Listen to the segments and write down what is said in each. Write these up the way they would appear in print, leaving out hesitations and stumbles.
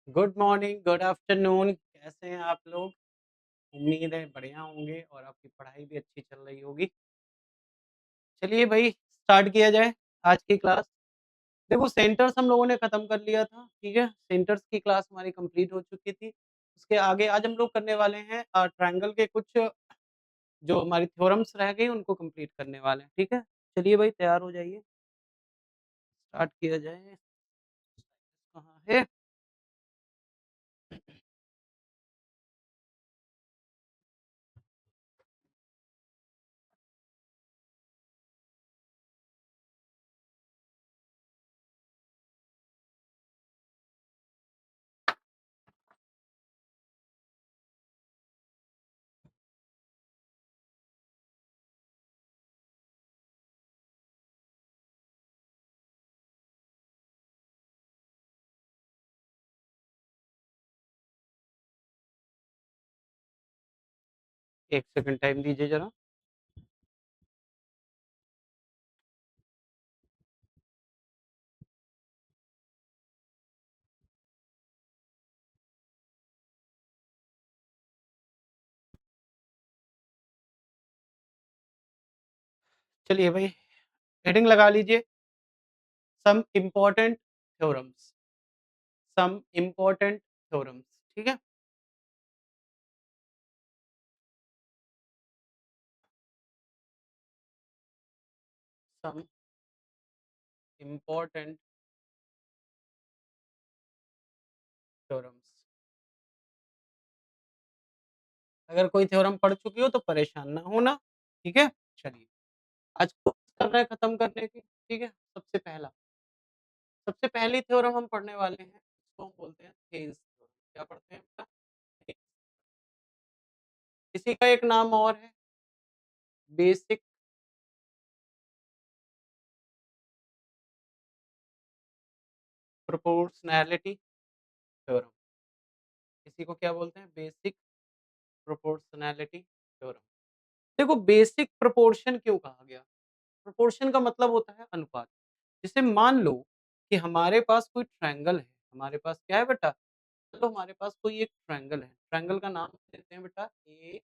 Good morning, good afternoon, कैसे हैं आप लोग? उम्मीद है बढ़िया होंगे और आपकी पढ़ाई भी अच्छी चल रही होगी। चलिए भई स्टार्ट किया जाए आज की क्लास। देखो सेंटर्स हम लोगों ने खत्म कर लिया था, ठीक है? सेंटर्स की क्लास हमारी कंप्लीट हो चुकी थी। उसके आगे आज हम लोग करने वाले हैं ट्रायंगल के कुछ जो हमारी थ्योरम्स रह गई उनको कंप्लीट करने वाले हैं, ठीक है? चलिए भाई तैयार हो जाइए, स्टार्ट किया जाए। कहाँ है? 1 सेकंड टाइम दीजिए ज़रा। चलिए भाई हेडिंग लगा लीजिए, some important theorems. Some important theorems, ठीक है? Some important theorems. अगर कोई थ्योरम पढ़ चुके हो तो परेशान ना होना, ठीक है? चलिए, आज कोशिश कर रहे हैं खत्म करने की, ठीक है? सबसे पहली थ्योरम हम पढ़ने वाले हैं, उसको हम बोलते हैं थेल्स थ्योरम। क्या पढ़ते हैं बेटा? थेल्स। इसी का एक नाम और है, बेसिक प्रोपोर्शनैलिटी थ्योरम। इसी को क्या बोलते हैं? Basic proportionality theorem. देखो बेसिक प्रोपोर्शन क्यों कहा गया? प्रोपोर्शन का मतलब होता है अनुपात। जैसे मान लो कि हमारे पास कोई ट्रायंगल है, हमारे पास क्या है बेटा? चलो हमारे पास कोई एक ट्रायंगल है, ट्रायंगल का नाम देते हैं बेटा ए,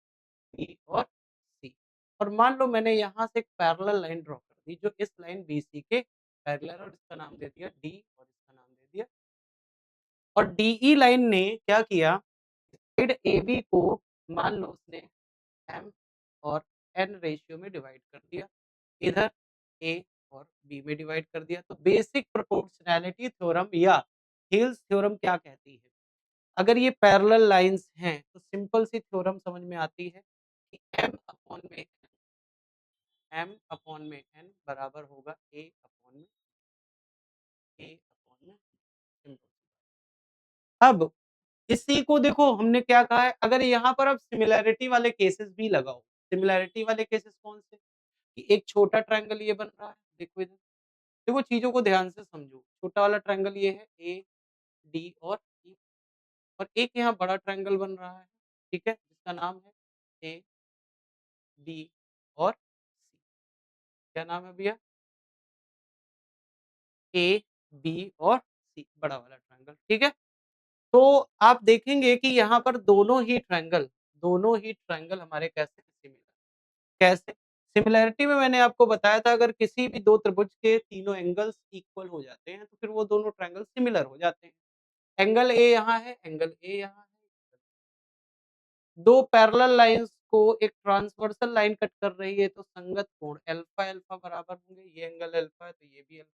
बी और सी। और मान लो मैंने यहाँ से एक पैरेलल लाइन ड्रॉ कर दी जो इस लाइन बीसी के पैरेलल और इसका नाम दे दिया डी और इसका नाम दे दिया। और डीई लाइन ने क्या किया? साइड एबी को मान लो उसने एम और एन रेशियो में डिवाइड कर दिया। इधर ए और बी में डिवाइड कर दिया। तो बेसिक प्रोपोर्शनैलिटी थ्योरम या हिल्स थ्योरम क्या कहती है? अगर ये पैरेलल लाइन्स हैं तो सिंपल सी थ्योरम समझ में आती है कि m/n बराबर होगा a/में सिंपल। अब इसी को देखो हमने क्या कहा है, अगर यहाँ पर अब सिमिलैरिटी वाले केसेस भी लगाओ। सिमिलैरिटी वाले केसेस कौन से? कि एक छोटा ट्रायंगल ये बन रहा है, देखो इधर। देखो चीज़ों को ध्यान से समझो। छोटा वाला ट्रायंगल ये है ए, डी और ई और एक यहाँ बड़ा ट्रायंगल बन रहा है, ठीक है? जिसका नाम है ए, डी और सी। क्या नाम है भैया? ए, बी और सी बड़ा वाला ट्रायंगल, ठीक है? तो आप देखेंगे कि यहाँ पर दोनों ही ट्रायंगल हमारे कैसे सिमिलर कैसे? सिमिलैरिटी में मैंने आपको बताया था अगर किसी भी 2 त्रिभुज के तीनों एंगल्स इक्वल हो जाते हैं, तो फिर वो दोनों ट्रायंगल सिमिलर हो जाते हैं। एंगल ए यहाँ है, एंगल ए यहाँ है। 2 पैरेलल लाइन्स को एक ट्रांसवर्सल लाइन कट कर रही है, तो संगत कोण अल्फा-अल्फा बराबर होंगे। ये एंगल अल्फा है, तो ये भी अल्फा।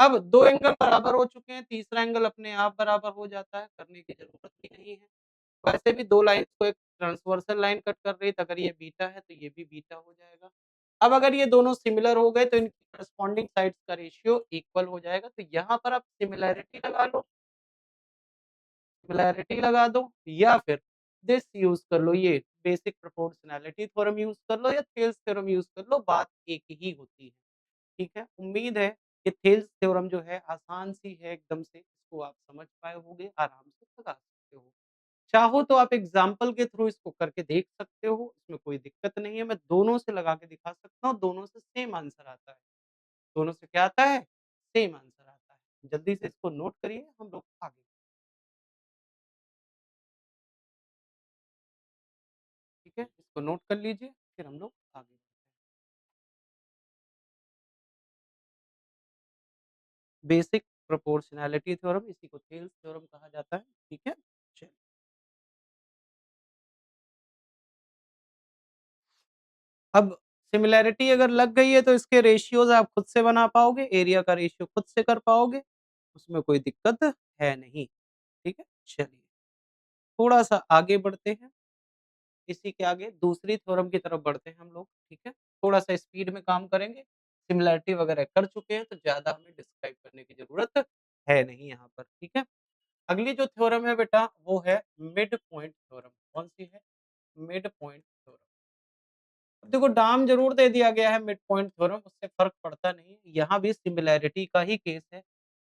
अब 2 एंगल बराबर हो चुके हैं, तीसरा एंगल अपने आप बराबर हो जाता है, करने की ज़रूरत ही नहीं है। वैसे भी 2 लाइन्स को एक ट्रांसवर्सल लाइन कट कर रही है, तो अगर ये बीटा है, तो ये भी बीटा हो जाएगा। अब अगर ये दोनों सिमिलर हो गए, तो इनकी कॉरेस्पॉन्डिंग साइड्स का रेशियो इक्वल हो जाएगा, तो यहाँ पर आप सिमिलैरिटी लगा दो या फिर दिस यूज़ कर लो, ये बेसिक प्रोपोर्शनैलिटी थ्योरम यूज़ कर लो या थेल्स थ्योरम यूज़ कर लो, बात एक ही होती है। ठीक है? उम्मीद है कि थेल्स थ्योरम जो है आसान सी है एकदम से, इसको आप समझ पाए होंगे, आराम से लगा सकते हो। चाहो तो आप एग्ज़ाम्पल के थ्रू इसको करके देख सकते हो, इसमें कोई दिक्कत नहीं है, मैं दोनों से लगा के दिखा सकता हूँ, दोनों से सेम आंसर आता है। दोनों से क्या आता है? सेम आंसर आता है। जल्दी से इसको नोट करिए, हम लोग आगे ठीक है? इसको नोट कर लीजिए, फिर हम लोग आगे बढ़ते हैं। बेसिक प्रोपोर्शनैलिटी थ्योरम, इसी को थेल्स थ्योरम कहा जाता है, ठीक है? चलिए, अब सिमिलैरिटी अगर लग गई है तो इसके रेशियोज़ आप खुद से बना पाओगे, एरिया का रेशियो खुद से कर पाओगे, उसमें कोई दिक्कत है नहीं, ठीक है? चलिए, थोड़ा-सा आगे बढ़ते हैं, इसी के आगे दूसरी थ्योरम की तरफ बढ़ते हैं हम लोग, ठीक है? थोड़ा-सा स्पीड में काम करेंगे, सिमिलैरिटी वगैरह कर चुके हैं, तो ज़्यादा हमें डिस्क्राइब करने की ज़रूरत है नहीं यहाँ पर, ठीक है? अगली जो थ्योरम है बेटा, वो है मिड पॉइंट थ्योरम, कौन-सी है? Mid point theorem. अब देखो नाम ज़रूर दे दिया गया है मिड पॉइंट थ्योरम, उससे फ़र्क पड़ता नहीं है, यहाँ भी सिमिलैरिटी का ही केस है।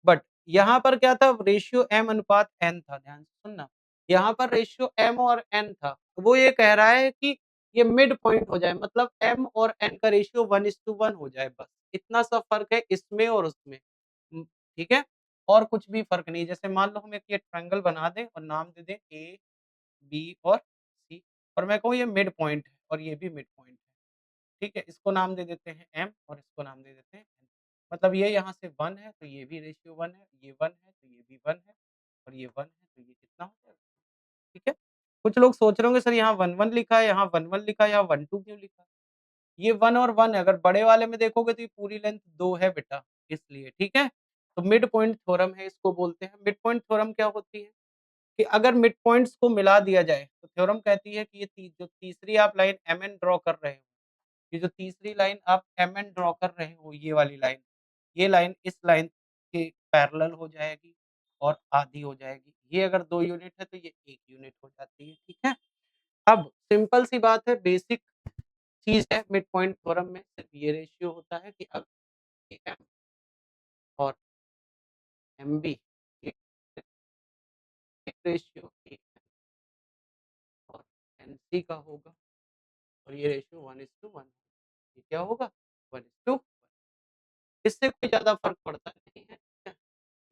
बट यहाँ पर क्या था, रेशियो m अनुपात n था, ध्यान से सुनना। यहाँ पर रेशियो m और n था, तो वो ये कह रहा है कि ये मिड पॉइंट हो जाए, मतलब m और n का रेशियो 1:1 हो जाए बस, इतना सा फ़र्क है इसमें और उसमें। ठीक है? और कुछ भी फ़र्क नहीं है, जैसे मान लो हम एक ये ट्रायंगल बना दें और नाम दे दें A, B और C, और मैं कहूँ ये मिड पॉइंट है और ये भी मिड पॉइंट है। ठीक है? इसको नाम दे देते हैं m और इसको नाम दे देते हैं n। मतलब ये यहाँ से 1 है, तो ये भी रेशियो 1 है, ये 1 है, तो ये भी 1 है और ये 1 है, तो ये कितना हो जाएगा? ठीक है? कुछ लोग सोच रहे होंगे सर यहाँ 1-1 लिखा है, यहाँ 1-1 लिखा है, यहाँ 1-2 क्यों लिखा है? ये 1 और 1 है, अगर बड़े वाले में देखोगे तो ये पूरी लेंथ 2 है बेटा, इसलिए, ठीक है? तो मिड पॉइंट थ्योरम है, इसको बोलते हैं। मिड पॉइंट थ्योरम क्या होती है? कि अगर मिड पॉइंट्स को मिला दिया जाए, तो थ्योरम कहती है कि ये जो तीसरी आप लाइन MN ड्रॉ कर रहे हो, ये जो तीसरी लाइन आप MN ड्रॉ कर रहे हो, ये वाली लाइन, ये लाइन इस लाइन के पैरेलल हो जाएगी और आधी हो जाएगी। ये अगर 2 यूनिट है तो ये 1 यूनिट हो जाती है, ठीक है? अब सिंपल सी बात है, बेसिक चीज़ है मिड पॉइंट थ्योरम में सिर्फ ये रेशियो होता है कि अगर एम और एमबी एक एक रेशियो ए और एनसी का होगा और ये रेशियो 1:1, ये क्या होगा? 1:1। इससे कोई ज़्यादा फ़र्क पड़ता नहीं है, ठीक है?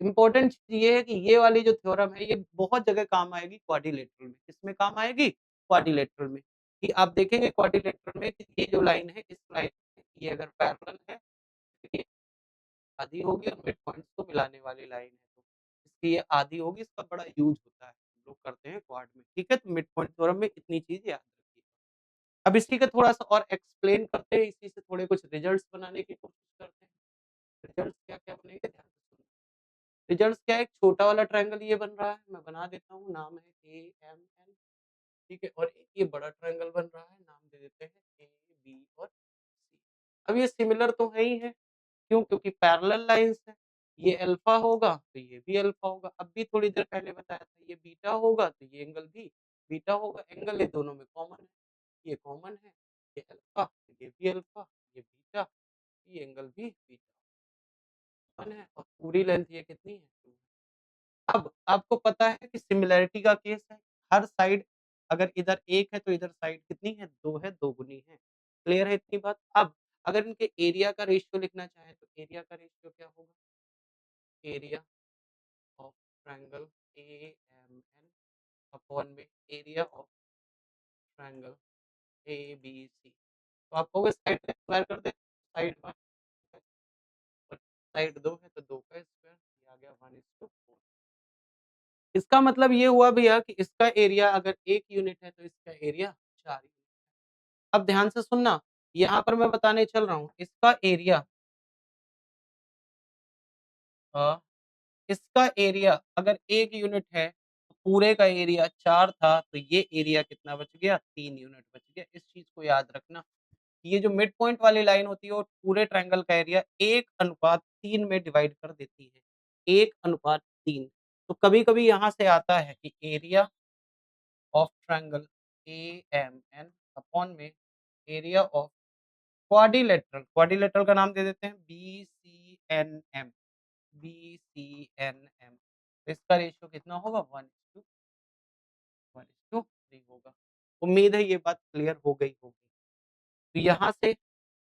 इम्पोर्टेंट चीज़ ये है कि ये वाली जो थ्योरम है, ये बहुत जगह काम आएगी क्वाड्रिलेटरल में। किसमें काम आएगी? क्वाड्रिलेटरल में। कि आप देखेंगे क्वाड्रिलेटरल में कि ये जो लाइन है, इस लाइन ये अगर पैरेलल है, तो ये आधी होगी और मिड पॉइंट्स को मिलाने वाली लाइन है, तो इसकी ये आधी होगी, इसका बड़ा यूज़ होता है। लोग करते हैं क्वाड में, ठीक है? तो मिड पॉइंट थ्योरम में इतनी चीज़ याद रखिए। अब इसी का थोड़ा-सा और एक्सप्लेन करते हैं, इसी से थोड़े कुछ रिजल्ट्स बनाने की कोशिश करते हैं। रिजल्ट्स क्या-क्या बनेंगे ध्यान से सुनिए। रिजल्ट्स क्या है, एक छोटा वाला ट्रायंगल ये बन रहा है, मैं बना देता हूँ, नाम है AMN, ठीक है? और एक ये बड़ा ट्रायंगल बन रहा है, नाम दे देते हैं AB और C। अब ये सिमिलर तो है ही है, क्यों? क्योंकि पैरेलल लाइन्स हैं, ये अल्फ़ा होगा, तो ये भी अल्फ़ा होगा। अभी थोड़ी देर पहले बताया था, ये बीटा होगा, तो ये एंगल भी बीटा होगा, एंगल ये दोनों में कॉमन है, ये कॉमन है, ये अल्फ़ा, ये भी अल्फ़ा, ये बीटा, ये एंगल भी बीटा कॉमन है और पूरी लेंथ ये कितनी है? 2। अब आपको पता है कि सिमिलैरिटी का केस है, हर साइड अगर इधर 1 है तो इधर साइड कितनी है? 2 है, दोगुनी है। क्लियर है इतनी बात? अब अगर इनके एरिया का रेशियो लिखना चाहें तो एरिया का रेशियो क्या होगा? Area of triangle AMN upon में एरिया ऑफ ट्रायंगल ABC। तो आप कहोगे साइड में स्क्वायर कर दें, साइड 1 और साइड 2 है तो 2 का स्क्वायर, ये आ गया 1:4। इसका मतलब ये हुआ भैया कि इसका एरिया अगर 1 यूनिट है तो इसका एरिया 4 यूनिट। अब ध्यान से सुनना, यहाँ पर मैं बताने चल रहा हूँ, इसका एरिया अ, इसका एरिया अगर 1 यूनिट है, तो पूरे का एरिया 4 था, तो ये एरिया कितना बच गया? 3 यूनिट बच गया। इस चीज़ को याद रखना। ये जो मिड पॉइंट वाली लाइन होती है, वो पूरे ट्रायंगल का एरिया 1:3 में डिवाइड कर देती है। 1:3। तो कभी-कभी यहाँ से आता है कि area of triangle AMN upon में एरिया ऑफ क्वाड्रिलेटरल, क्वाड्रिलेटरल का नाम दे देते हैं BCNM, BCNM। तो इसका रेशियो कितना होगा? 1:3 होगा। उम्मीद है ये बात क्लियर हो गई होगी। तो यहाँ से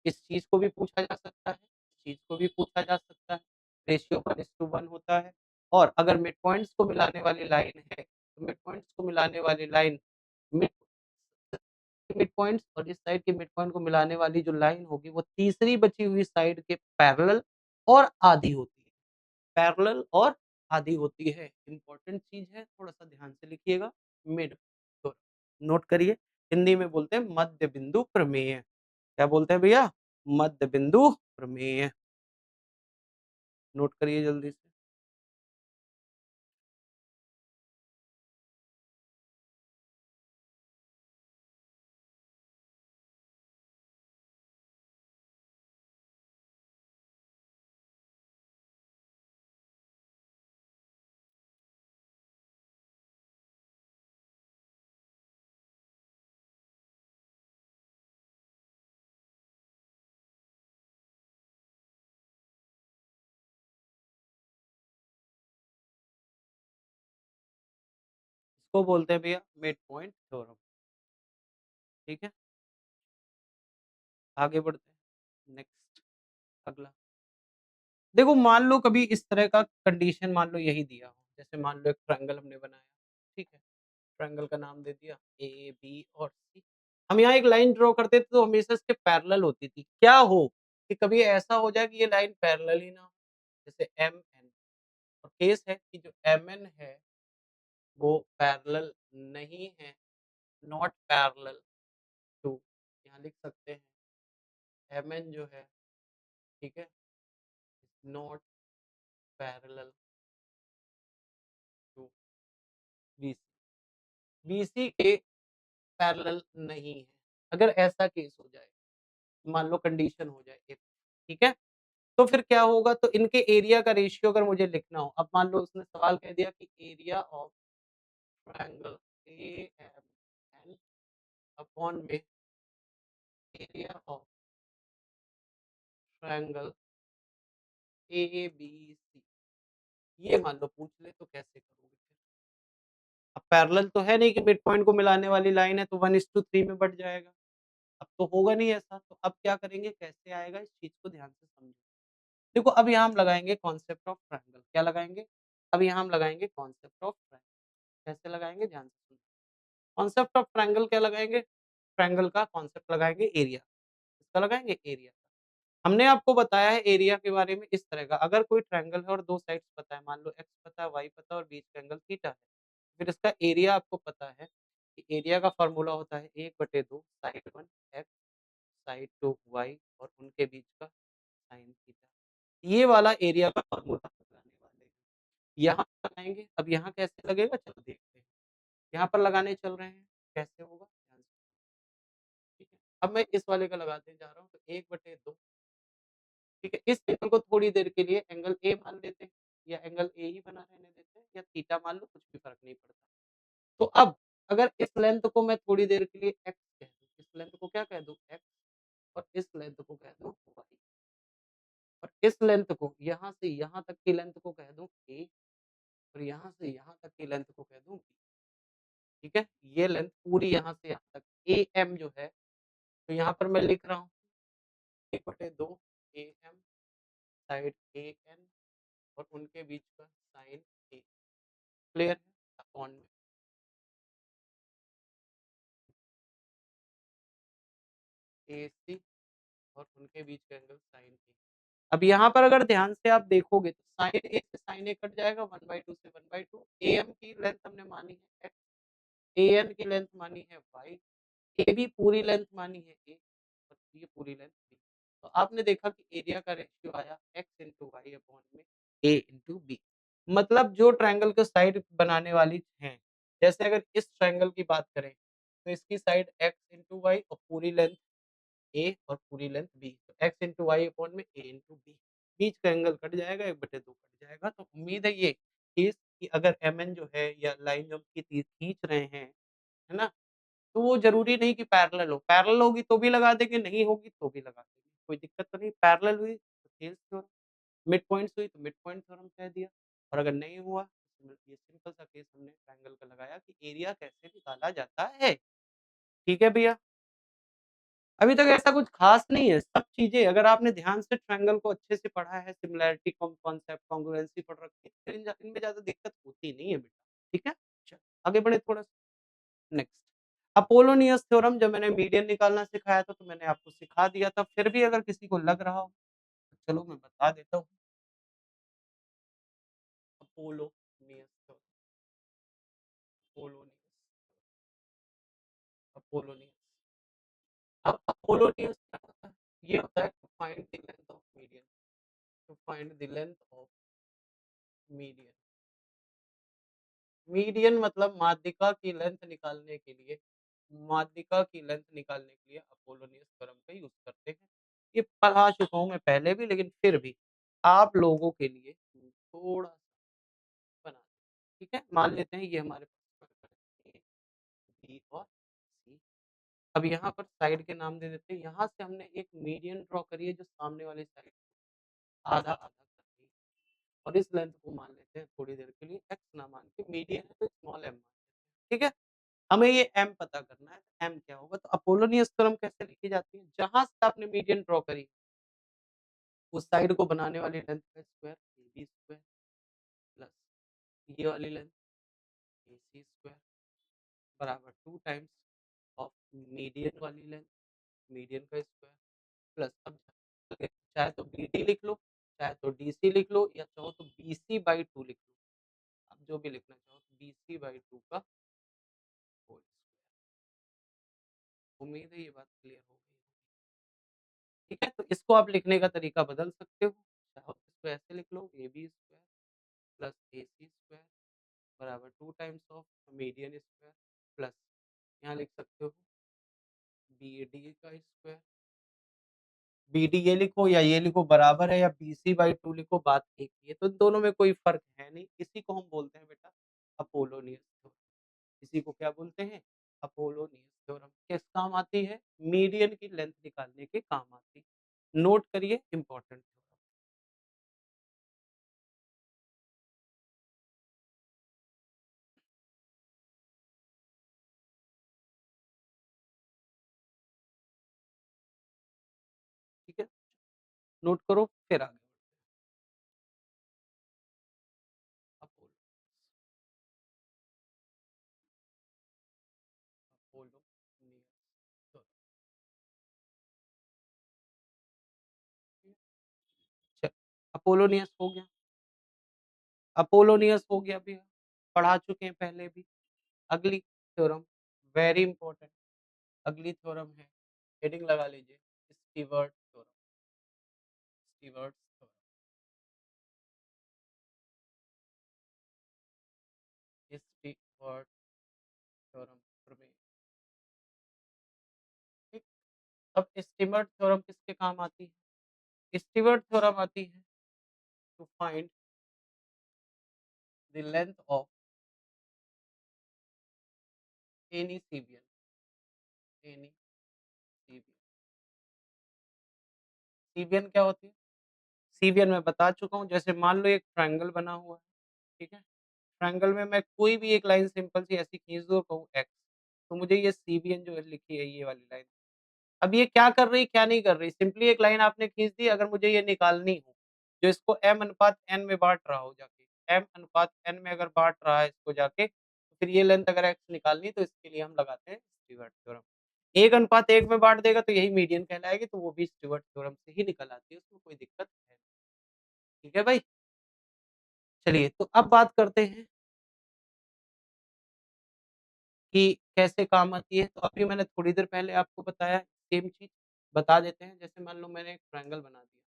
इस चीज़ को भी पूछा जा सकता है, इस चीज़ को भी पूछा जा सकता है। रेशियो 1:1 होता है और अगर मिड पॉइंट्स को मिलाने वाली लाइन है, तो मिड पॉइंट्स को मिलाने वाली लाइन मिड मिड पॉइंट्स और इस साइड के मिड पॉइंट को मिलाने वाली जो लाइन होगी वो तीसरी बची हुई साइड के पैरेलल और आधी होती है। पैरेलल और आधी होती है। इम्पोर्टेंट चीज़ है, थोड़ा-सा ध्यान से लिखिएगा। मिड तो नोट करिए, हिंदी में बोलते हैं मध्य बिंदु प्रमेय। क्या बोलते हैं भैया? मध्य बिंदु प्रमेय। नोट करिए जल्दी से। इसको बोलते हैं भैया मिड पॉइंट थ्योरम। ठीक है? आगे बढ़ते हैं। नेक्स्ट अगला। देखो मान लो कभी इस तरह का कंडीशन मान लो यही दिया हो, जैसे मान लो एक ट्रायंगल हमने बनाया, ठीक है? ट्रायंगल का नाम दे दिया ए, बी और सी। हम यहाँ एक लाइन ड्रॉ करते थे तो हमेशा इसके पैरेलल होती थी। क्या हो कि कभी ऐसा हो जाए कि ये लाइन पैरेलल ही ना हो, जैसे एम एन और केस है कि जो एम एन है वो पैरेलल नहीं है, नॉट पैरेलल टू, यहाँ लिख सकते हैं एम एन जो है, ठीक है, not parallel to B C. B C के पैरेलल नहीं है। अगर ऐसा केस हो जाए, मान लो कंडीशन हो जाए एक, ठीक है? तो फिर क्या होगा तो इनके एरिया का रेशियो अगर मुझे लिखना हो, अब मान लो उसने सवाल कह दिया कि area of triangle AMN upon में एरिया ऑफ ट्रायंगल एबीसी, ये मान लो पूछ ले तो कैसे करोगे फिर? अब पैरेलल तो है नहीं कि मिड पॉइंट को मिलाने वाली लाइन है तो 1:3 में बँट जाएगा। अब तो होगा नहीं ऐसा, तो अब क्या करेंगे, कैसे आएगा इस चीज़ को ध्यान से समझो। देखो अब यहाँ हम लगाएँगे कॉन्सेप्ट ऑफ ट्रायंगल, क्या लगाएँगे? अब यहाँ हम लगाएँगे कॉन्सेप्ट ऑफ ट्रायंगल, कैसे लगाएँगे ध्यान से सुनो। कॉन्सेप्ट ऑफ ट्रायंगल क्या लगाएँगे? ट्रायंगल का कॉन्सेप्ट लगाएँगे एरिया, किसका लगाएँगे? एरिया। हमने आपको बताया है एरिया के बारे में इस तरह का, अगर कोई ट्रायंगल है और 2 साइड्स पता है, मान लो एक्स पता है, वाई पता है और बीच का एंगल थीटा है, फिर इसका एरिया आपको पता है कि एरिया का फ़ॉर्मूला होता है 1/2 साइड 1 एक्स, साइड 2 वाई और उनके बीच का साइन थीटा। ये वाला एरिया का फ़ॉर्मूला लगाने वाले हैं। यहाँ लगाएँगे, अब यहाँ कैसे लगेगा चलो देखते हैं। यहाँ पर लगाने चल रहे हैं, कैसे होगा? ध्यान से, ठीक है। अब मैं इस वाले का लगाने जा रहा हूँ तो 1/2, ठीक है। इस एंगल को थोड़ी देर के लिए एंगल ए मान लेते हैं या एंगल ए ही बना रहने देते हैं या थीटा मान लो, कुछ भी फ़र्क नहीं पड़ता। तो अब अगर इस लेंथ को मैं थोड़ी देर के लिए एक्स कह दूँ, इस लेंथ को क्या कह दूँ? एक्स, और इस लेंथ को कह दूँ वाई, और इस लेंथ को यहाँ से यहाँ तक की लेंथ को कह दूँ ए, और यहाँ से यहाँ तक की लेंथ को कह दूँ बी, ठीक है? ये लेंथ पूरी यहाँ से यहाँ तक एएम जो है, तो यहाँ पर मैं लिख रहा हूँ 1/2 एएम साइड एएन और उनके बीच का साइन ए, क्लियर है? अपॉन में एसी और उनके बीच का एंगल साइन ए। अब यहाँ पर अगर ध्यान से आप देखोगे तो साइन ए से साइन ए कट जाएगा, 1/2 से 1/2, एएम की लेंथ हमने मानी है एक्स, एएन की लेंथ मानी है वाई, एबी पूरी लेंथ मानी है ए और ये पूरी लेंथ बी। तो आपने देखा कि एरिया का रेशियो आया एक्स इंटू वाई अपॉन में ए इंटू बी। मतलब जो ट्रायंगल के साइड बनाने वाली हैं, जैसे अगर इस ट्रायंगल की बात करें तो इसकी साइड एक्स इंटू वाई और पूरी लेंथ ए और पूरी लेंथ बी, तो एक्स इंटू वाई अपॉन में ए इंटू बी। बीच का एंगल कट जाएगा, 1/2 कट जाएगा। तो उम्मीद है ये केस कि अगर एमएन जो है या लाइन जो हम खींच रहे हैं, है ना? तो वो ज़रूरी नहीं कि पैरेलल हो, पैरेलल होगी तो भी लगा देंगे, नहीं होगी तो भी लगा देंगे, कोई दिक्कत तो नहीं। पैरेलल हुई तो थेल्स थ्योरम, मिड पॉइंट्स हुई तो मिड पॉइंट थ्योरम कह दिया, और अगर नहीं हुआ तो ये सिंपल सा केस हमने ट्रायंगल का लगाया कि एरिया कैसे निकाला जाता है। ठीक है भैया? अभी तक ऐसा कुछ ख़ास नहीं है, सब चीज़ें अगर आपने ध्यान से ट्रायंगल को अच्छे से पढ़ा है, सिमिलैरिटी कॉन्सेप्ट, कॉन्ग्रुएंसी पढ़ रखी है, फिर इनमें ज़्यादा दिक्कत होती नहीं है बेटा, ठीक है? चलो आगे बढ़े थोड़ा-सा, नेक्स्ट। अपोलोनियस थ्योरम जब मैंने मीडियन निकालना सिखाया था तो मैंने आपको सिखा दिया था, फिर भी अगर किसी को लग रहा हो, तो चलो मैं बता देता हूँ। Apollonius theorem, Apollonius, Apollonius. अब अपोलोनियस क्या होता है? ये होता है to find the length of median, to find the length of median. Median मतलब माध्यिका की लेंथ निकालने के लिए, माध्यिका की लेंथ निकालने के लिए अपोलोनियस थ्योरम का यूज़ करते हैं। ये पढ़ा चुका हूँ मैं पहले भी, लेकिन फिर भी आप लोगों के लिए थोड़ा-सा बना दें, ठीक है? मान लेते हैं ये हमारे पास ए, बी और सी। अब यहाँ पर साइड के नाम दे देते हैं। यहाँ से हमने एक मीडियन ड्रॉ करी है जो सामने वाली साइड आधा-आधा कर दी और इस लेंथ को मान लेते हैं थोड़ी देर के लिए एक्स ना मान के, मीडियन है तो स्मॉल एम मान लेते हैं, ठीक है? हमें ये एम पता करना है, एम क्या होगा? तो अपोलोनियस थ्योरम कैसे लिखी जाती है? जहाँ से आपने मीडियन ड्रॉ करी, उस साइड को बनाने वाली लेंथ का स्क्वायर एबी स्क्वायर प्लस ये वाली लेंथ एसी स्क्वायर बराबर 2 टाइम्स ऑफ मीडियन वाली लेंथ, मीडियन का स्क्वायर प्लस अब चाहे तो बीडी लिख लो, चाहे तो डीसी लिख लो या चाहो तो बीसी बाई 2 लिख लो। आप जो भी लिखना चाहो तो बीसी बाई 2 का होल स्क्वायर। उम्मीद है ये बात क्लियर हो गई होगी। ठीक है? तो इसको आप लिखने का तरीका बदल सकते हो। चाहो तो इसको ऐसे लिख लो AB square plus AC square बराबर 2 times of median square plus यहाँ लिख सकते हो बीडी का स्क्वायर। बीडी ये लिखो या ये लिखो बराबर है या बीसी बाई 2 लिखो, बात एक ही है। तो इन दोनों में कोई फ़र्क है नहीं। इसी को हम बोलते हैं बेटा अपोलोनियस थ्योरम। इसी को क्या बोलते हैं? Apollonius theorem. किस काम आती है? मीडियन की लेंथ निकालने के काम आती है। नोट करिए इम्पोर्टेंट थ्योरम। ठीक है? नोट करो फिर आगे बढ़ते हैं। Apollonius theorem. चलो अपोलोनियस हो गया। अपोलोनियस हो गया भैया, पढ़ा चुके हैं पहले भी। अगली थ्योरम वेरी इंपॉर्टेंट, अगली थ्योरम है, हेडिंग लगा लीजिए Stewart theorem, Stewart theorem, Stewart theorem प्रमेय। ठीक, अब स्टीवर्ट थ्योरम किसके काम आती है? स्टीवर्ट थ्योरम आती है to find the length of any cevian, any cevian. Cevian क्या होती है? सीबियन मैं बता चुका हूँ, जैसे मान लो एक ट्रायंगल बना हुआ है, ठीक है? ट्रायंगल में मैं कोई भी एक लाइन सिंपल सी ऐसी खींच दूँ और कहूँ एक्स, तो मुझे ये सीबियन जो है लिखी है ये वाली लाइन, अब ये क्या कर रही, क्या नहीं कर रही, सिंपली एक लाइन आपने खींच दी, अगर मुझे ये निकालनी हो, जो इसको m अनुपात n में बाँट रहा हो जाके, m अनुपात n में अगर बाँट रहा है इसको जाके, तो फिर ये लेंथ अगर x निकालनी है तो इसके लिए हम लगाते हैं स्टीवर्ट थ्योरम। 1 अनुपात 1 में बाँट देगा तो यही मीडियन कहलाएगी, तो वो भी स्टीवर्ट थ्योरम से ही निकल आती है, उसमें कोई दिक्कत है नहीं। ठीक है भाई? चलिए, तो अब बात करते हैं कि कैसे काम आती है, तो अभी मैंने थोड़ी देर पहले आपको बताया सेम चीज़, बता देते हैं। जैसे मान लो मैंने एक ट्रायंगल बना दिया,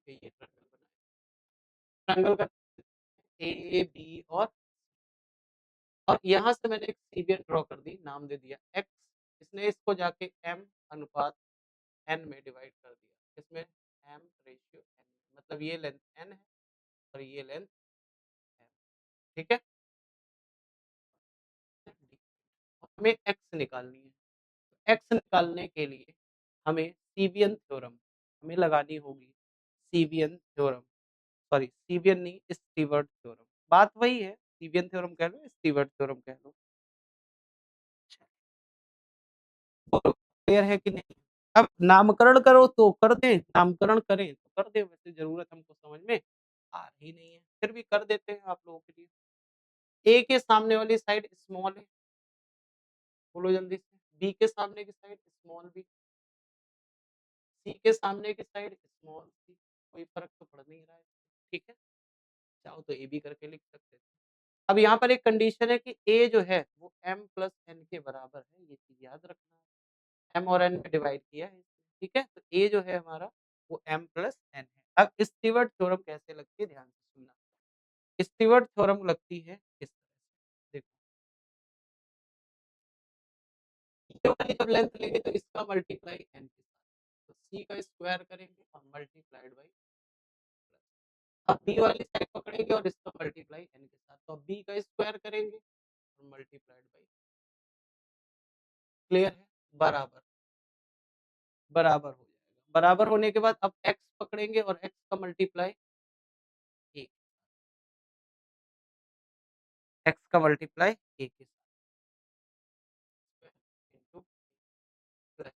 ठीक है? ये ट्रायंगल बनाया, ट्रायंगल का ए, बी और यहाँ से मैंने एक सीबियन ड्रॉ कर दी, नाम दे दिया एक्स, इसने इसको जाके एम अनुपात एन में डिवाइड कर दिया। इसमें एम रेशियो एन, मतलब ये लेंथ एन है और ये लेंथ एम, ठीक है? हमें एक्स निकालनी है। एक्स निकालने के लिए हमें सीबियन थ्योरम हमें लगानी होगी, सीबियन थ्योरम, सॉरी सीबियन नहीं, स्टीवर्ट थ्योरम। बात वही है, सीबियन थ्योरम कह लो, स्टीवर्ट थ्योरम कह लो। बोलो क्लियर है कि नहीं? अब नामकरण करो तो कर दें, नामकरण करें तो कर दें, वैसे ज़रूरत हमको समझ में आ रही नहीं है, फिर भी कर देते हैं आप लोगों के लिए। ए के सामने वाली साइड स्मॉल है, बोलो जल्दी से। बी के सामने की साइड स्मॉल बी, सी के सामने की साइड स्मॉल सी, कोई फ़र्क तो पड़ नहीं रहा है, ठीक है? चाहो तो ए बी करके लिख सकते थे। अब यहाँ पर एक कंडीशन है कि ए जो है वो m प्लस n के बराबर है, ये चीज़ याद रखना है। m और n में डिवाइड किया है, ठीक है? तो ए जो है हमारा वो m प्लस n है। अब स्टीवर्ट थ्योरम कैसे लगती है ध्यान से सुनना। स्टीवर्ट थ्योरम लगती है इस तरह से, देखो ये वाली जब लेंथ लेंगे तो इसका मल्टीप्लाई n के साथ, तो c का स्क्वायर करेंगे और मल्टीप्लाइड बाई अब बी वाली साइड पकड़ेंगे और इसका मल्टीप्लाई n के साथ, तो अब बी का स्क्वायर करेंगे और मल्टीप्लाइड बाई क्लियर है? बराबर, बराबर हो जाएगा। बराबर होने के बाद अब x पकड़ेंगे और x का मल्टीप्लाई 1 x का मल्टीप्लाई 1 के साथ इंटू प्लस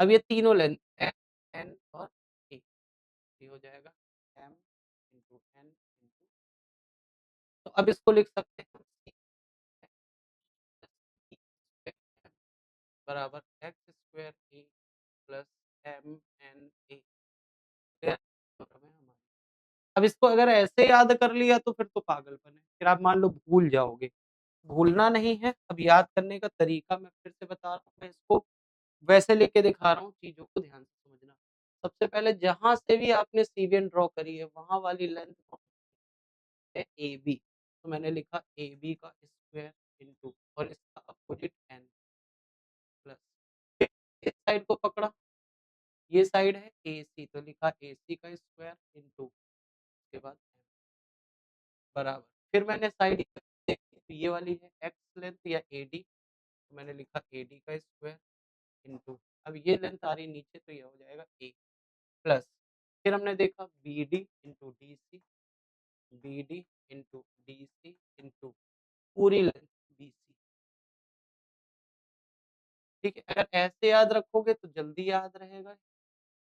अब ये तीनों लेंथ x, n और a ये हो जाएगा m इंटू n इंटू तो अब इसको लिख सकते हैं बराबर X square A plus M N A अब इसको अगर ऐसे याद कर लिया तो फिर तो पागलपन है। फिर आप मान लो भूल जाओगे। भूलना नहीं है, अब याद करने का तरीका मैं फिर से बता रहा हूँ। मैं इसको वैसे लेके दिखा रहा हूँ, चीज़ों को ध्यान से समझना। सबसे पहले जहाँ से भी आपने सीवियन ड्रॉ करी है, वहाँ वाली लेंथ है एबी। तो मैंने लिखा एबी का स्क्वायर इंटू और इसका अपोजिट एन प्लस फिर इस साइड को पकड़ा, ये साइड है एसी तो लिखा एसी का स्क्वायर इंटू उसके बाद बराबर फिर मैंने साइड देखी तो ये वाली है एक्स लेंथ या एडी तो मैंने लिखा एडी का स्क्वायर इंटू अब ये लेंथ आ रही नीचे तो ये हो जाएगा ए प्लस फिर हमने देखा B D into D C B D into D C into पूरी लेंथ बी सी ठीक है अगर ऐसे याद रखोगे तो जल्दी याद रहेगा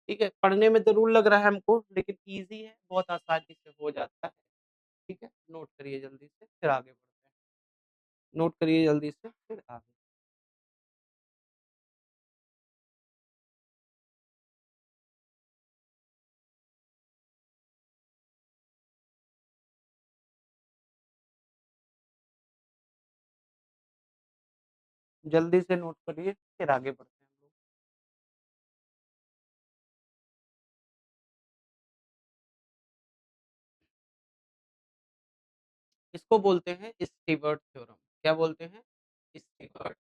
ठीक है पढ़ने में जरूर लग रहा है हमको लेकिन इजी है बहुत आसानी से हो जाता है ठीक है नोट करिए जल्दी से फिर आगे बढ़ते हैं नोट करिए जल्दी से फिर आगे जल्दी से नोट करिए फिर आगे बढ़ते हैं हम लोग इसको बोलते हैं स्टीवर्ट थ्योरम क्या बोलते हैं स्टीवर्ट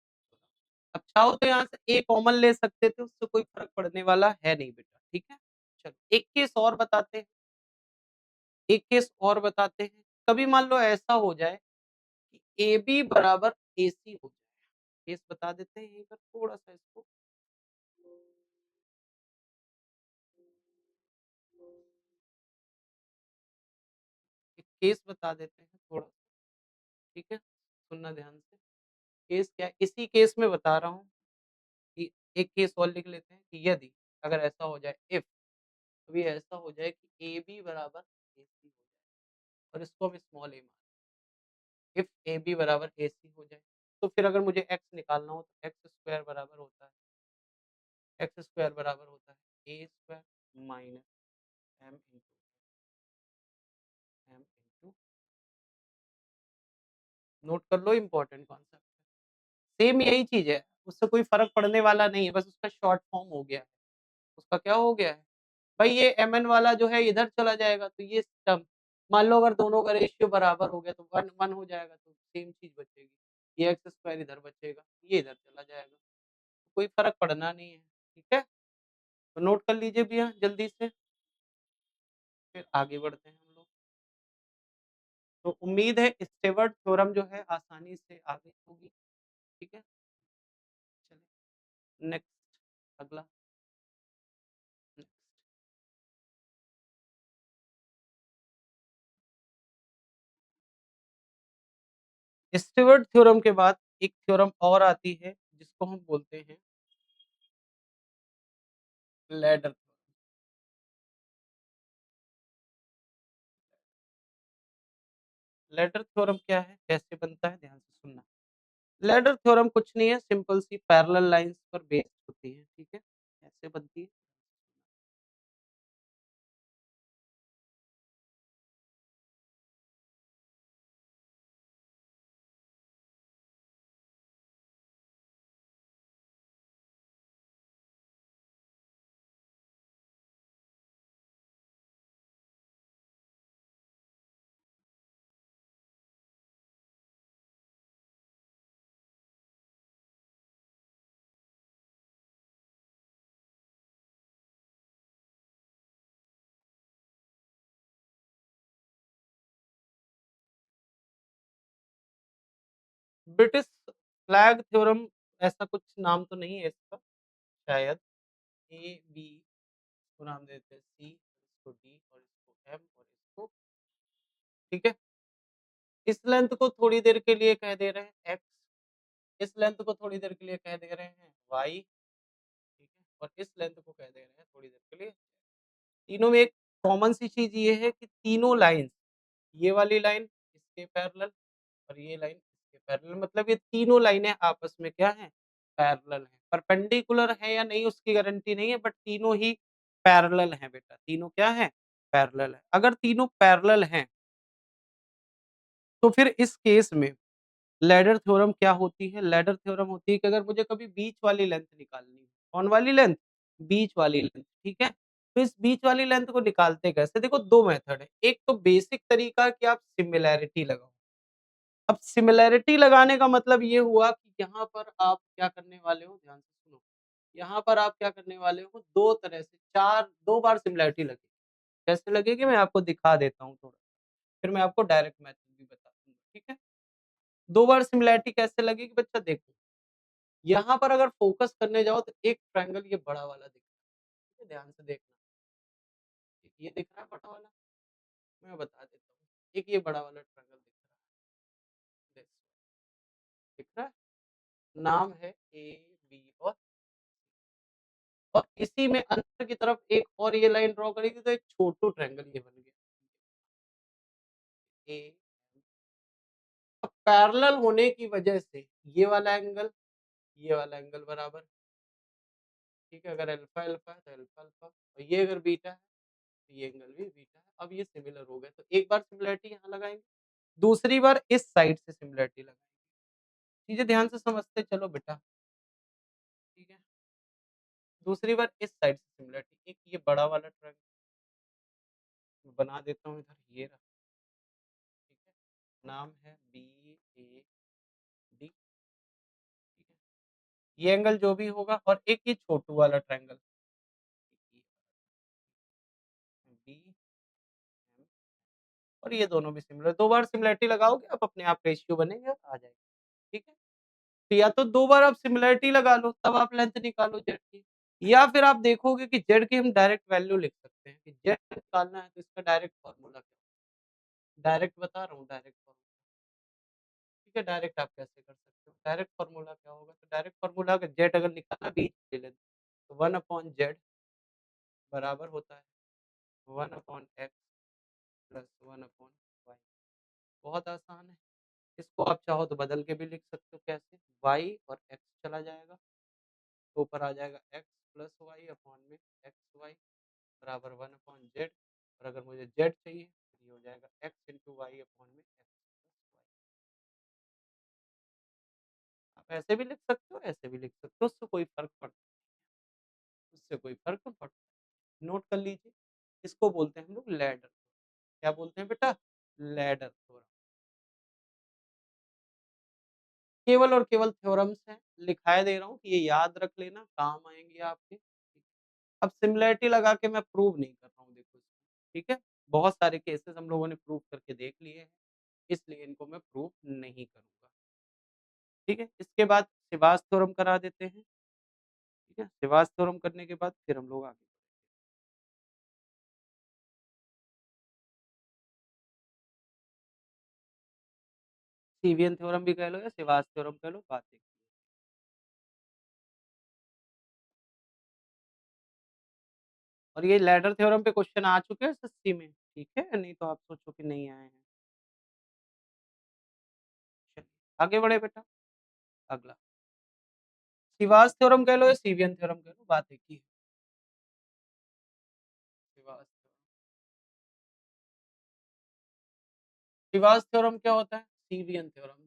अब चाहो तो यहाँ से ए कॉमन ले सकते थे उससे कोई फर्क पड़ने वाला है नहीं बेटा ठीक है चलो एक केस और बताते हैं एक केस और बताते हैं कभी मान लो ऐसा हो जाए कि ए बी बराबर ए सी हो जाए केस बता देते हैं यहीं पर थोड़ा सा इसको एक केस बता देते हैं थोड़ा ठीक है सुनना ध्यान से केस क्या है इसी केस में बता रहा हूँ कि एक केस और लिख लेते हैं कि यदि अगर ऐसा हो जाए इफ कभी ऐसा हो जाए कि ए बी बराबर ए सी हो जाए और इसको हम स्मॉल ए मान इफ ए बी बराबर ए सी हो जाए तो फिर अगर मुझे एक्स निकालना हो तो एक्स स्क्वायर बराबर होता है एक्स स्क्वायर बराबर होता है a square minus m into m into note कर लो इम्पोर्टेंट कॉन्सेप्ट सेम यही चीज है उससे कोई फर्क पड़ने वाला नहीं है बस उसका शॉर्ट फॉर्म हो गया है उसका क्या हो गया है भाई ये mn वाला जो है इधर चला जाएगा तो ये टर्म मान लो अगर दोनों का रेशियो बराबर हो गया तो 1 1 हो जाएगा तो सेम चीज़ बचेगी। ये एक्स स्क्वायर इधर बचेगा, ये इधर चला जाएगा। कोई फ़र्क पड़ना नहीं है, ठीक है? तो नोट कर लीजिए भैया जल्दी से, फिर आगे बढ़ते हैं हम लोग। तो उम्मीद है स्टेवर्ट थ्योरम जो है आसानी से आगे होगी, ठीक है? चलिए नेक्स्ट अगला नेक्स्ट स्टीवर्ट थ्योरम के बाद एक थ्योरम और आती है जिसको हम बोलते हैं लैडर लैडर थ्योरम क्या है? कैसे बनता है? ध्यान से सुनना। लैडर थ्योरम कुछ नहीं है, सिंपल सी पैरेलल लाइन्स पर बेस्ड होती है, ठीक है? ऐसे बनती है। ब्रिटिश फ्लैग थ्योरम ऐसा कुछ नाम तो नहीं है इसका शायद। ए, बी इसको नाम देते हैं सी, इसको डी और इसको एम और इसको ठीक है? इस लेंथ को थोड़ी देर के लिए कह दे रहे हैं एक्स, इस लेंथ को थोड़ी देर के लिए कह दे रहे हैं वाई, ठीक है? और इस लेंथ को कह दे रहे हैं थोड़ी देर के लिए। तीनों में एक कॉमन सी चीज़ ये है कि तीनों लाइन्स, ये वाली लाइन इसके पैरेलल और ये लाइन इसके पैरेलल, मतलब ये तीनों लाइनें आपस में क्या हैं? पैरेलल हैं। परपेंडिकुलर है या नहीं उसकी गारंटी नहीं है, बट तीनों ही पैरेलल हैं बेटा, तीनों क्या हैं? पैरेलल हैं। अगर तीनों पैरेलल हैं, तो फिर इस केस में लैडर थ्योरम क्या होती है? लैडर थ्योरम होती है कि अगर मुझे कभी बीच वाली लेंथ निकालनी है, कौन वाली लेंथ? बीच वाली लेंथ, ठीक है? तो इस बीच वाली लेंथ को निकालते कैसे? देखो 2 मेथड है। एक तो बेसिक तरीका कि आप सिमिलैरिटी लगाओ। अब सिमिलैरिटी लगाने का मतलब ये हुआ कि यहाँ पर आप क्या करने वाले हो, ध्यान से सुनो। यहाँ पर आप क्या करने वाले हो, 2 तरह से 2 बार सिमिलैरिटी लगेगी। कैसे लगेगी मैं आपको दिखा देता हूँ थोड़ा, फिर मैं आपको डायरेक्ट मेथड भी बता दूँगा, ठीक है? 2 बार सिमिलैरिटी कैसे लगेगी बच्चा देखो, यहाँ पर अगर फ़ोकस करने जाओ तो एक ट्रायंगल ये बड़ा वाला दिख रहा है, ठीक है? ध्यान से देखना, एक ये दिख रहा है बड़ा वाला, मैं बता देता हूँ। एक ये बड़ा वाला ट्रायंगल दिख रहा है, दिख रहा है? नाम है ए, बी और इसी में अंदर की तरफ एक और ये लाइन ड्रॉ करेगी तो एक छोटू ट्रायंगल ये बन गया। ए अब पैरेलल होने की वजह से ये वाला एंगल बराबर, ठीक है? अगर अल्फा अल्फा है तो अल्फा अल्फा और ये अगर बीटा है तो ये एंगल भी बीटा है। अब ये सिमिलर हो गए तो एक बार सिमिलैरिटी यहाँ लगाएँगे, दूसरी बार इस साइड से सिमिलैरिटी लगाएँगे। चीज़ें ध्यान से समझते चलो बेटा, ठीक है? दूसरी बार इस साइड से सिमिलैरिटी, एक ये बड़ा वाला ट्रायंगल बना देता हूँ इधर, ये रहा, ठीक है? नाम है बी ए डी, ठीक है? ये एंगल जो भी होगा और एक ये छोटू वाला ट्रायंगल बी एम और ये दोनों भी सिमिलर, 2 बार सिमिलैरिटी लगाओगे आप अपने आप रेशियो बनेगा आ जाएगा, ठीक है? तो या तो 2 बार आप सिमिलैरिटी लगा लो तब आप लेंथ निकालो जेड की, या फिर आप देखोगे कि जेड की हम डायरेक्ट वैल्यू लिख सकते हैं कि जेड निकालना है तो इसका डायरेक्ट फार्मूला क्या है? डायरेक्ट बता रहा हूँ डायरेक्ट फार्मूला, ठीक है? डायरेक्ट आप कैसे कर सकते हो? डायरेक्ट फार्मूला क्या होगा? तो डायरेक्ट फार्मूला अगर जेड अगर निकालना बीच की लेंथ तो 1/z बराबर होता है 1/x प्लस 1/y। बहुत आसान है। इसको आप चाहो तो बदल के भी लिख सकते हो कैसे? y और x चला जाएगा, तो ऊपर आ जाएगा x प्लस वाई अपॉन में एक्स वाई बराबर 1/z और अगर मुझे z चाहिए तो ये हो जाएगा x इंटू वाई अपॉन में एक्स प्लस वाई। आप ऐसे भी लिख सकते हो, ऐसे भी लिख सकते हो, उससे कोई फ़र्क पड़ता नोट कर लीजिए। इसको बोलते हैं हम लोग लैडर। क्या बोलते हैं बेटा? Ladder theorem. केवल और केवल थ्योरम्स हैं, लिखाए दे रहा हूँ कि ये याद रख लेना, काम आएँगे आपके। अब सिमिलैरिटी लगा के मैं प्रूव नहीं कर रहा हूँ देखो इसको, ठीक है? बहुत सारे केसेज़ हम लोगों ने प्रूव करके देख लिए हैं, इसलिए इनको मैं प्रूव नहीं करूँगा, ठीक है? इसके बाद शिवास थ्योरम करा देते हैं, ठीक है? शिवास थ्योरम करने के बाद फिर हम लोग आगे सीवियन थ्योरम भी कह लो या शिवास थ्योरम कह लो, बात एक ही है। और ये लैडर थ्योरम पे क्वेश्चन आ चुके हैं एसएससी में, ठीक है? नहीं तो आप सोचो कि नहीं आए हैं। चलिए, आगे बढ़े बेटा। अगला सिवास थ्योरम कह लो या सीवियन थ्योरम कह लो, बात एक ही है। सिवास सिवास थ्योरम क्या होता है? सीवियन थ्योरम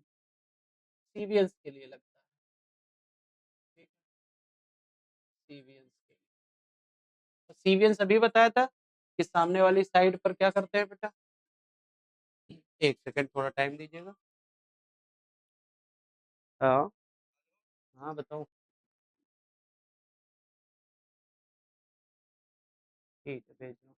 सीवियंस के लिए लगता है। ठीक है, सीवियंस के लिए। तो सीवियंस अभी बताया था कि सामने वाली साइड पर क्या करते हैं बेटा? एक सेकंड थोड़ा टाइम दीजिएगा। हाँ हाँ बताओ। ठीक है भेज दो।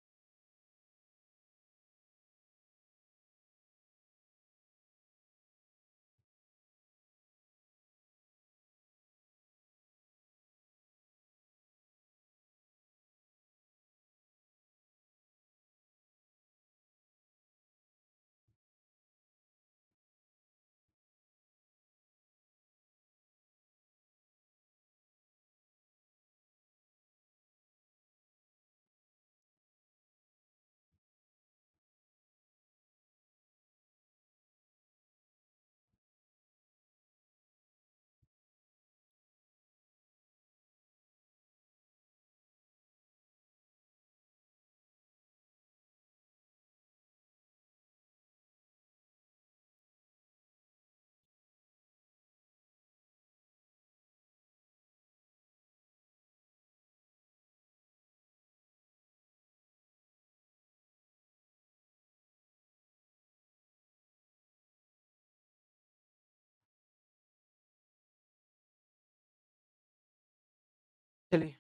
चलिए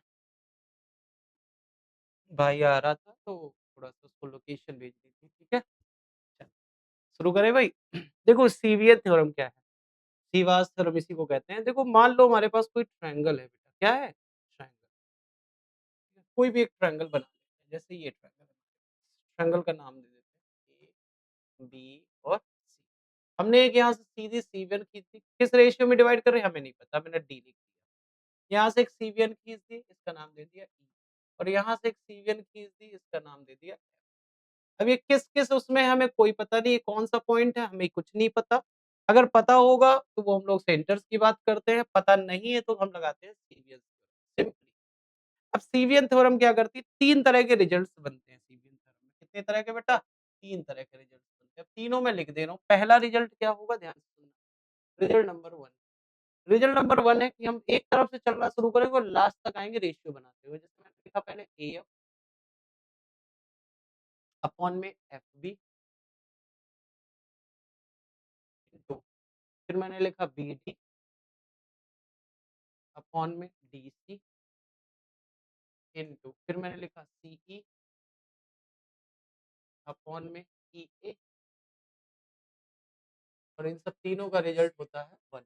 भाई आ रहा था तो थोड़ा सा उसको लोकेशन भेज दी थी। ठीक है, चल शुरू करें भाई। देखो सीवियर थ्योरम क्या है? सीवास थ्योरम इसी को कहते हैं। देखो मान लो हमारे पास कोई ट्रायंगल है बेटा, क्या है? ट्रायंगल। कोई भी एक ट्रायंगल बना लेते हैं, जैसे ये ट्रायंगल है। ट्रायंगल का नाम दे देते हैं ए, बी और सी। हमने एक यहाँ से सीधी सीवियर खींच दी, किस रेशियो में डिवाइड कर रहे हैं हमें नहीं पता, मैंने डी लिख दिया। यहाँ से एक सीवियर खींच दी, इसका नाम दे दिया ई, और यहाँ से एक सीवियर खींच दी, इसका नाम दे दिया। अब ये किस-किस उसमें हमें कोई पता नहीं है, कौन-सा पॉइंट है, हमें कुछ नहीं पता। अगर पता होगा तो वो हम लोग सेंटर्स की बात करते हैं, पता नहीं है तो हम लगाते हैं सीवियर थ्योरम, सिंपली। अब सीवियर थ्योरम क्या करती है? 3 तरह के रिजल्ट्स बनते हैं सीवियर थ्योरम में। कितने तरह के बेटा? 3 तरह के रिजल्ट्स बनते हैं। अब तीनों मैं लिख दे रहा हूँ। पहला रिजल्ट क्या होगा ध्यान से सुनना। Result number 1। रिजल्ट नंबर 1 है कि हम एक तरफ से चलना शुरू करेंगे और लास्ट तक आएँगे रेशियो बनाते हुए। जैसे मैंने लिखा पहले एएफ अपॉन में एफबी इंटू, फिर मैंने लिखा बीडी अपॉन में डीसी इंटू, फिर मैंने लिखा सीई अपॉन में ईए, और इन सब तीनों का रिजल्ट होता है 1।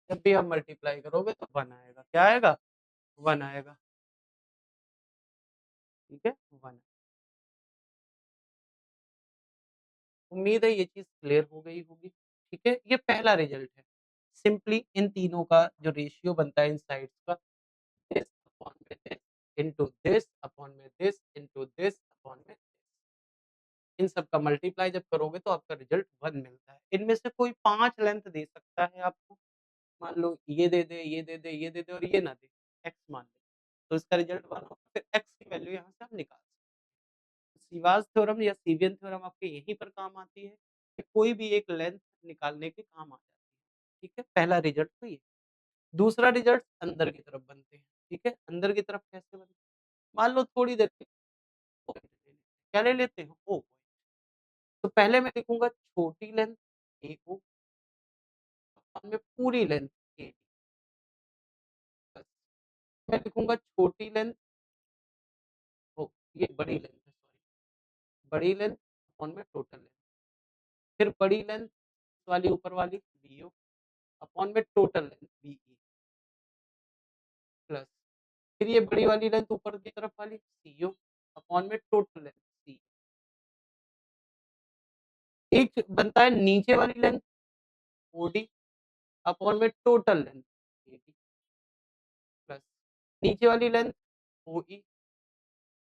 जब भी आप मल्टीप्लाई करोगे तो 1 आएगा। क्या आएगा? 1 आएगा। ठीक है? 1। उम्मीद है ये चीज़ क्लियर हो गई होगी। ठीक है? ये पहला रिजल्ट है। सिंपली इन तीनों का जो रेशियो बनता है इन साइड्स का, दिस अपॉन में दिस इंटू दिस अपॉन में दिस इंटू दिस अपॉन में इन सब का मल्टीप्लाई जब करोगे तो आपका रिजल्ट 1 मिलता है। इनमें से कोई 5 लेंथ दे सकता है आपको। मान लो ये दे दे, ये दे दे, ये दे दे और ये ना दे, एक्स मान ले, तो इसका रिजल्ट 1 होगा। फिर एक्स की वैल्यू यहाँ से हम निकाल सकते हैं। सीवास थ्योरम या सीवियन थ्योरम आपके यहीं पर काम आती है कि कोई भी एक लेंथ निकालने के काम आ जाती है। ठीक है? पहला रिजल्ट तो ये। दूसरा रिजल्ट अंदर की तरफ बनते हैं। ठीक है? अंदर की तरफ कैसे बनते हैं? मान लो थोड़ी देर के लिए O point ले लेते हैं। क्या ले लेते हैं? O point. तो पहले मैं लिखूँगा छोटी लेंथ AO और मैं पूरी लेंथ AD, बस। मैं लिखूँगा छोटी लेंथ ओ ये बड़ी लेंथ है, सॉरी, बड़ी लेंथ अपॉन में टोटल लेंथ। फिर बड़ी लेंथ वाली ऊपर वाली BO अपॉन में टोटल लेंथ BE, प्लस फिर ये बड़ी वाली लेंथ ऊपर की तरफ वाली CO अपॉन में टोटल लेंथ C। एक बनता है नीचे वाली लेंथ OD अपॉन में टोटल लेंथ AD, प्लस नीचे वाली लेंथ OE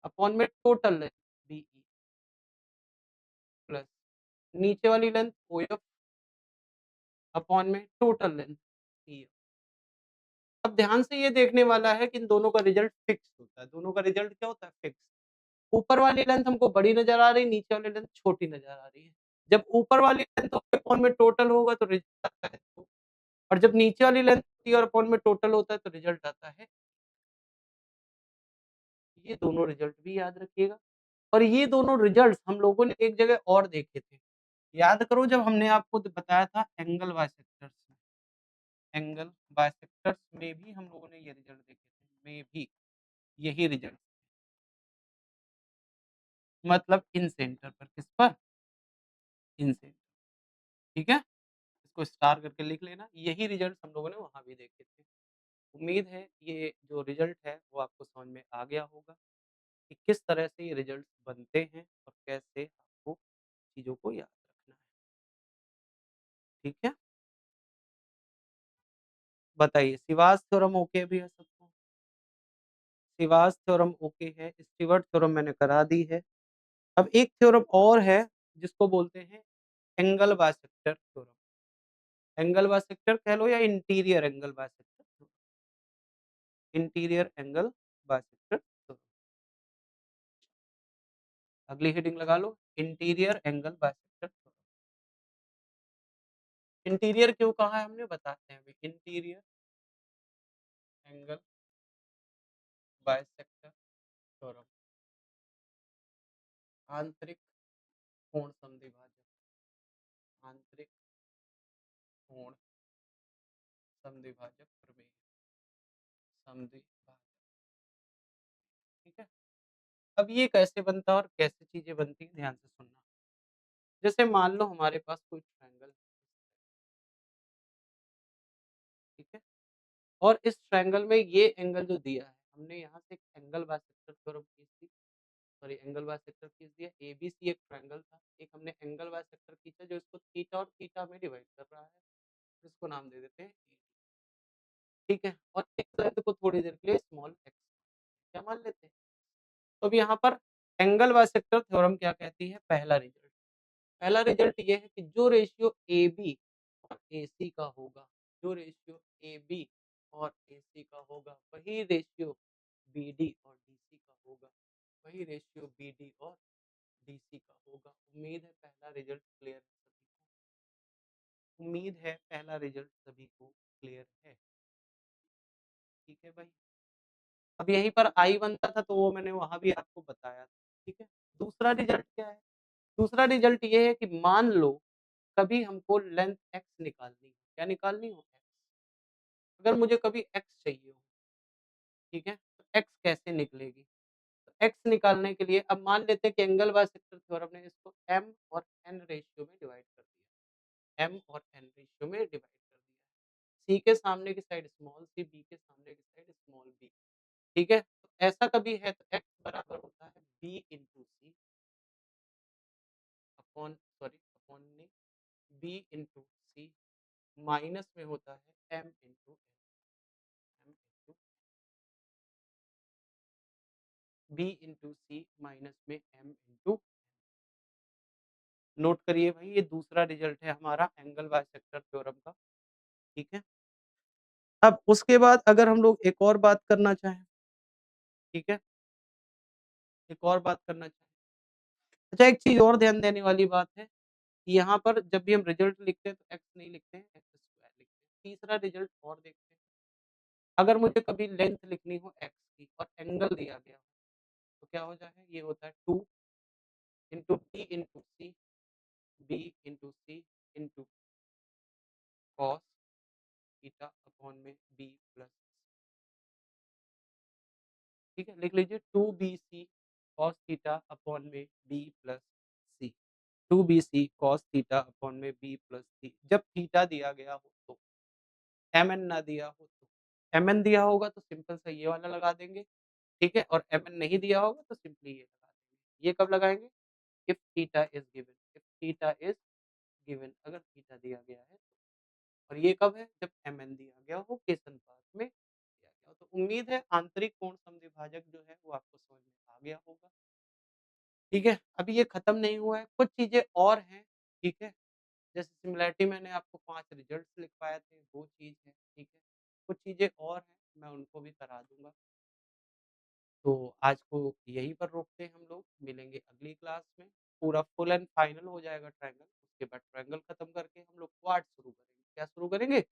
अपॉन में टोटल लेंथ BE, प्लस नीचे वाली लेंथ OF अपॉन में टोटल लेंथ PF। अब ध्यान से ये देखने वाला है कि इन दोनों का रिज़ल्ट फिक्स होता है। दोनों का रिज़ल्ट क्या होता है? फिक्स। ऊपर वाली लेंथ हमको बड़ी नज़र आ रही है, नीचे वाली लेंथ छोटी नज़र आ रही है। जब ऊपर वाली लेंथ और अपॉन में टोटल होगा तो रिज़ल्ट आता है 2 और जब नीचे वाली लेंथ होती है और अपॉन में टोटल होता है तो रिज़ल्ट आता है। ये दोनों रिज़ल्ट भी याद रखिएगा और ये दोनों रिज़ल्ट्स हम लोगों ने एक जगह और देखे थे। याद करो जब हमने आपको बताया था एंगल बाइसेक्टर्स में। एंगल बाइसेक्टर्स में भी हम लोगों ने ये रिज़ल्ट देखे थे, में भी यही रिज़ल्ट मतलब इन सेंटर पर, किस पर? इन सेंटर, ठीक है? इसको स्टार करके लिख लेना, यही रिज़ल्ट्स हम लोगों ने वहाँ भी देखे थे। उम्मीद है ये जो रिज़ल्ट है वो आपको समझ में आ गया होगा कि किस तरह से ये रिज़ल्ट्स बनते हैं और कैसे आपको चीज़ों को याद रखना है, ठीक है? बताइए सिवाज़ थ्योरम ओके भी है सबको? सिवाज़ थ्योरम ओके है, स्टीवर्ट थ्योरम मैंने करा दी है। अब एक थ्योरम और है जिसको बोलते हैं angle bisector theorem. Angle bisector कह लो या interior angle bisector, interior angle bisector theorem. अगली हेडिंग लगा लो interior angle bisector theorem. Interior क्यों कहा है हमने बताते हैं अभी। इंटीरियर एंगल बाइसेक्टर थ्योरम, आंतरिक कोण समद्विभाजक, आंतरिक कोण समद्विभाजक प्रमेय, समद्विभाजक, ठीक है? अब ये कैसे बनता है और कैसे चीज़ें बनती हैं ध्यान से सुनना। जैसे मान लो हमारे पास कोई ट्रायंगल, ठीक है? और इस ट्रायंगल में ये एंगल जो दिया है, हमने यहाँ से एक एंगल बाइसेक्टर थ्योरम खींच दी, सॉरी एंगल बाइसेक्टर खींच दिया, एबीसी एक ट्रायंगल था, एक हमने एंगल बाइसेक्टर खींचा जो इसको थीटा और थीटा में डिवाइड कर रहा है, जिसको नाम दे देते हैं ए, ठीक है? और एक लेंथ को थोड़ी देर के लिए स्मॉल एक्स क्या मान लेते हैं? तो अब यहाँ पर एंगल बाइसेक्टर थ्योरम क्या कहती है? पहला रिजल्ट ये है कि जो रेशियो AB और AC का होगा, जो रेशियो AB और AC का होगा, वही रेशियो BD और DC का होगा, वही रेशियो BD और DC का होगा। उम्मीद है पहला रिजल्ट क्लियर है सभी को। उम्मीद है पहला रिजल्ट सभी को क्लियर है, ठीक है भाई? अब यहीं पर I बनता था तो वो मैंने वहाँ भी आपको बताया था, ठीक है? दूसरा रिजल्ट क्या है? दूसरा रिजल्ट ये है कि मान लो कभी हमको लेंथ x निकालनी हो, क्या निकालनी हो? x। अगर मुझे कभी x चाहिए हो, ठीक है? तो x कैसे निकलेगी? तो x निकालने के लिए अब मान लेते हैं कि एंगल बाइसेक्टर थ्योरम ने इसको m और n रेशियो में डिवाइड कर दिया। m और n रेशियो में डिवाइड कर दिया। c के सामने की साइड स्मॉल c, b के सामने की साइड स्मॉल b, ठीक है? तो ऐसा कभी है तो x बराबर होता है b into C upon sorry upon नहीं b इंटू सी माइनस में होता है m into m into b into C minus में m इंटू नोट करिए भाई ये दूसरा रिजल्ट है हमारा एंगल बाइसेक्टर थ्योरम का, ठीक है? अब उसके बाद अगर हम लोग एक और बात करना चाहें, ठीक है? एक और बात करना चाहें। अच्छा एक चीज़ और ध्यान देने वाली बात है, कि यहाँ पर जब भी हम रिजल्ट लिखते हैं तो x नहीं लिखते हैं, x स्क्वायर लिखते हैं। तीसरा रिजल्ट और देखते हैं, अगर मुझे कभी लेंथ लिखनी हो x की और एंगल दिया गया हो, तो क्या हो जाए? ये होता है 2 इंटू b इंटू सी, b इंटू सी इंटू कॉस थीटा अपॉन में b प्लस, ठीक है? लिख लीजिए 2bc कॉस थीटा अपॉन में b प्लस सी, 2bc कॉस थीटा अपॉन में b प्लस सी। जब थीटा दिया गया हो तो, mn ना दिया हो तो, mn दिया होगा तो सिंपल सा ये वाला लगा देंगे, ठीक है? और mn नहीं दिया होगा तो सिंपली ये लगा देंगे। ये कब लगाएँगे? If theta is given, if theta is given अगर थीटा दिया गया है तो। और ये कब है? जब mn दिया गया हो, केस अनुपात में दिया गया हो। तो उम्मीद है आंतरिक कोण समद्विभाजक जो है वो आपको समझ में आ गया होगा। ठीक है? अभी ये खत्म नहीं हुआ है, कुछ चीज़ें और हैं, ठीक है? जैसे सिमिलैरिटी मैंने आपको 5 रिजल्ट्स लिखवाए थे, वो चीज़ है, ठीक है? कुछ चीज़ें और हैं, मैं उनको भी करा दूँगा। तो आज को यहीं पर रोकते हैं हम लोग, मिलेंगे अगली क्लास में। पूरा फुल एंड फाइनल हो जाएगा ट्रायंगल, उसके बाद ट्रायंगल खत्म करके हम लोग क्वाड शुरू करेंगे। क्या शुरू करेंगे?